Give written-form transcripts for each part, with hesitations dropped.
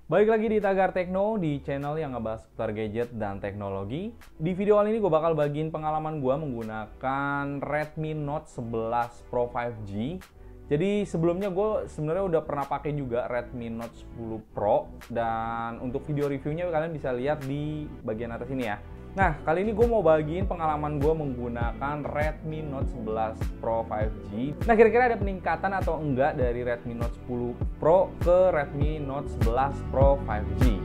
Balik lagi di Tagar Tekno, di channel yang ngebahas seputar gadget dan teknologi. Di video kali ini gue bakal bagiin pengalaman gue menggunakan Redmi Note 11 Pro 5G. Jadi sebelumnya gue sebenarnya udah pernah pakai juga Redmi Note 10 Pro, dan untuk video reviewnya kalian bisa lihat di bagian atas ini ya. Nah, kali ini gue mau bagiin pengalaman gue menggunakan Redmi Note 11 Pro 5G. Nah, kira-kira ada peningkatan atau enggak dari Redmi Note 10 Pro ke Redmi Note 11 Pro 5G?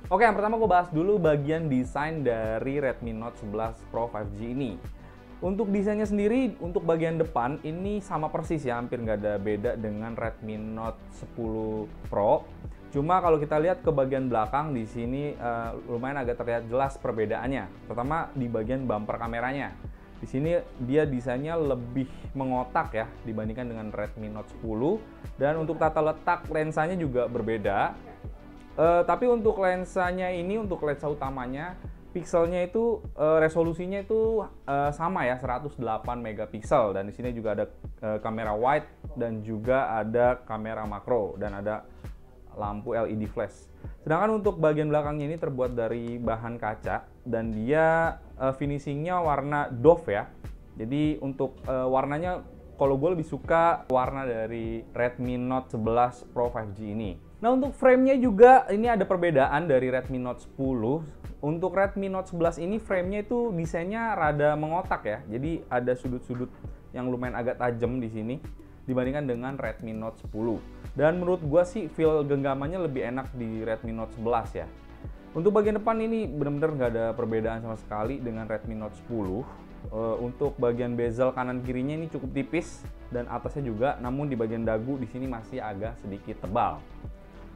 Oke, yang pertama gue bahas dulu bagian desain dari Redmi Note 11 Pro 5G ini. Untuk desainnya sendiri, untuk bagian depan ini sama persis ya, hampir nggak ada beda dengan Redmi Note 10 Pro. Cuma kalau kita lihat ke bagian belakang di sini lumayan agak terlihat jelas perbedaannya. Pertama di bagian bumper kameranya. Di sini dia desainnya lebih mengotak ya dibandingkan dengan Redmi Note 10, dan untuk tata letak lensanya juga berbeda. Tapi untuk lensanya ini, untuk lensa utamanya, pixelnya itu resolusinya itu sama ya, 108 megapiksel, dan di sini juga ada kamera wide dan juga ada kamera makro dan ada lampu LED flash. Sedangkan untuk bagian belakangnya ini terbuat dari bahan kaca dan dia finishingnya warna doff ya. Jadi untuk warnanya, kalau gue lebih suka warna dari Redmi Note 11 Pro 5G ini. Nah, untuk frame-nya juga ini ada perbedaan dari Redmi Note 10. Untuk Redmi Note 11 ini frame-nya itu desainnya rada mengotak ya. Jadi ada sudut-sudut yang lumayan agak tajam di sini dibandingkan dengan Redmi Note 10. Dan menurut gua sih feel genggamannya lebih enak di Redmi Note 11 ya. Untuk bagian depan ini benar-benar nggak ada perbedaan sama sekali dengan Redmi Note 10. Untuk bagian bezel kanan kirinya ini cukup tipis dan atasnya juga, namun di bagian dagu di sini masih agak sedikit tebal.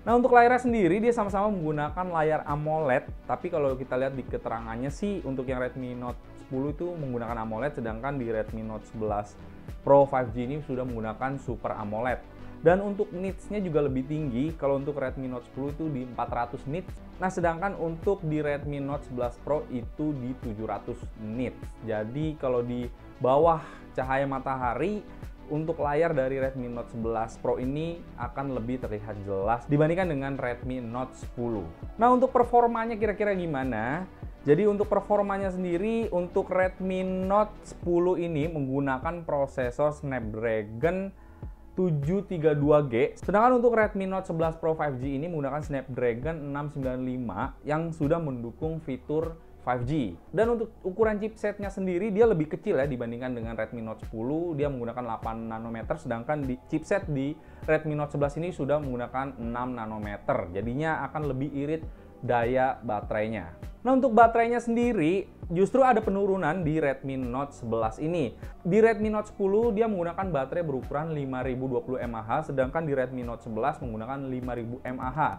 Nah, untuk layarnya sendiri dia sama-sama menggunakan layar AMOLED, tapi kalau kita lihat di keterangannya sih untuk yang Redmi Note 10 itu menggunakan AMOLED, sedangkan di Redmi Note 11 Pro 5G ini sudah menggunakan Super AMOLED. Dan untuk nitsnya juga lebih tinggi, kalau untuk Redmi Note 10 itu di 400 nits. Nah, sedangkan untuk di Redmi Note 11 Pro itu di 700 nits. Jadi kalau di bawah cahaya matahari, untuk layar dari Redmi Note 11 Pro ini akan lebih terlihat jelas dibandingkan dengan Redmi Note 10. Nah, untuk performanya kira-kira gimana? Jadi untuk performanya sendiri, untuk Redmi Note 10 ini menggunakan prosesor Snapdragon 732G. Sedangkan untuk Redmi Note 11 Pro 5G ini menggunakan Snapdragon 695 yang sudah mendukung fitur 5G. Dan untuk ukuran chipsetnya sendiri dia lebih kecil ya dibandingkan dengan Redmi Note 10. Dia menggunakan 8 nanometer, sedangkan di chipset di Redmi Note 11 ini sudah menggunakan 6 nanometer. Jadinya akan lebih irit daya baterainya. Nah, untuk baterainya sendiri justru ada penurunan di Redmi Note 11 ini. Di Redmi Note 10 dia menggunakan baterai berukuran 5020 mAh, sedangkan di Redmi Note 11 menggunakan 5000 mAh.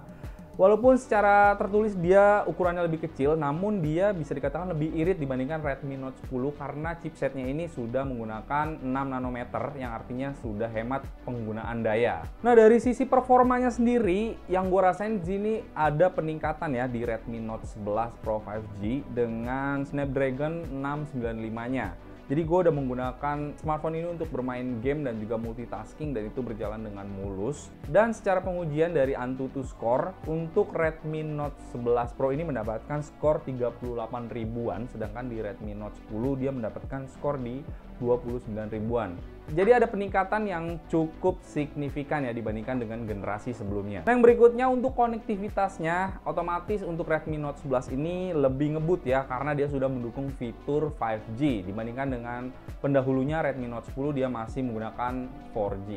Walaupun secara tertulis dia ukurannya lebih kecil, namun dia bisa dikatakan lebih irit dibandingkan Redmi Note 10 karena chipsetnya ini sudah menggunakan 6 nanometer yang artinya sudah hemat penggunaan daya. Nah, dari sisi performanya sendiri yang gue rasain di sini ada peningkatan ya di Redmi Note 11 Pro 5G dengan Snapdragon 695-nya. Jadi gue udah menggunakan smartphone ini untuk bermain game dan juga multitasking, dan itu berjalan dengan mulus. Dan secara pengujian dari Antutu Score, untuk Redmi Note 11 Pro ini mendapatkan skor 38 ribuan, sedangkan di Redmi Note 10 dia mendapatkan skor di 29 ribuan. Jadi ada peningkatan yang cukup signifikan ya dibandingkan dengan generasi sebelumnya. Nah, yang berikutnya untuk konektivitasnya, otomatis untuk Redmi Note 11 ini lebih ngebut ya karena dia sudah mendukung fitur 5G dibandingkan dengan pendahulunya Redmi Note 10 dia masih menggunakan 4G.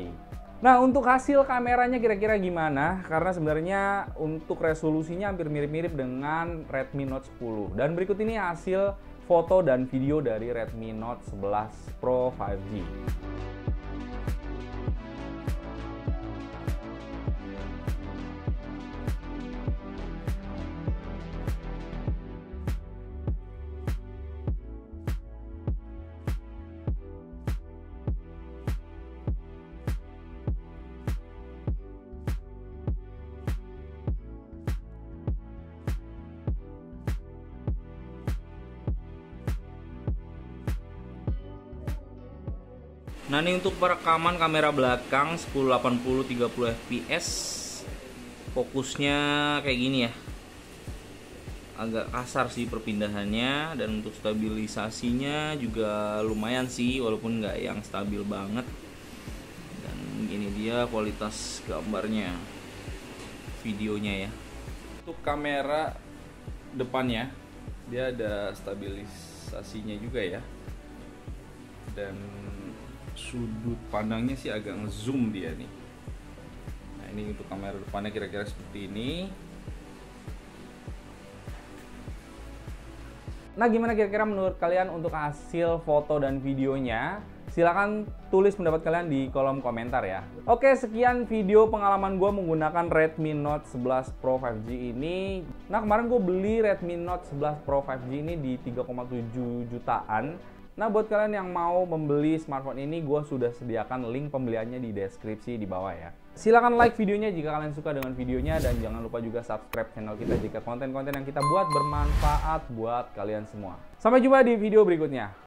Nah, untuk hasil kameranya kira-kira gimana? Karena sebenarnya untuk resolusinya hampir mirip-mirip dengan Redmi Note 10. Dan berikut ini hasil foto dan video dari Redmi Note 11 Pro 5G. Nah, ini untuk perekaman kamera belakang 1080 30 fps. Fokusnya kayak gini ya. Agak kasar sih perpindahannya, dan untuk stabilisasinya juga lumayan sih walaupun nggak yang stabil banget. Dan ini dia kualitas gambarnya, videonya ya. Untuk kamera depannya dia ada stabilisasinya juga ya, dan sudut pandangnya sih agak ngezoom dia nih. Nah, ini untuk kamera depannya kira-kira seperti ini. Nah, gimana kira-kira menurut kalian untuk hasil foto dan videonya? Silahkan tulis pendapat kalian di kolom komentar ya. Oke, sekian video pengalaman gue menggunakan Redmi Note 11 Pro 5G ini. Nah, kemarin gue beli Redmi Note 11 Pro 5G ini di 3,7 jutaan. Nah, buat kalian yang mau membeli smartphone ini, gue sudah sediakan link pembeliannya di deskripsi di bawah ya. Silahkan like videonya jika kalian suka dengan videonya, dan jangan lupa juga subscribe channel kita jika konten-konten yang kita buat bermanfaat buat kalian semua. Sampai jumpa di video berikutnya.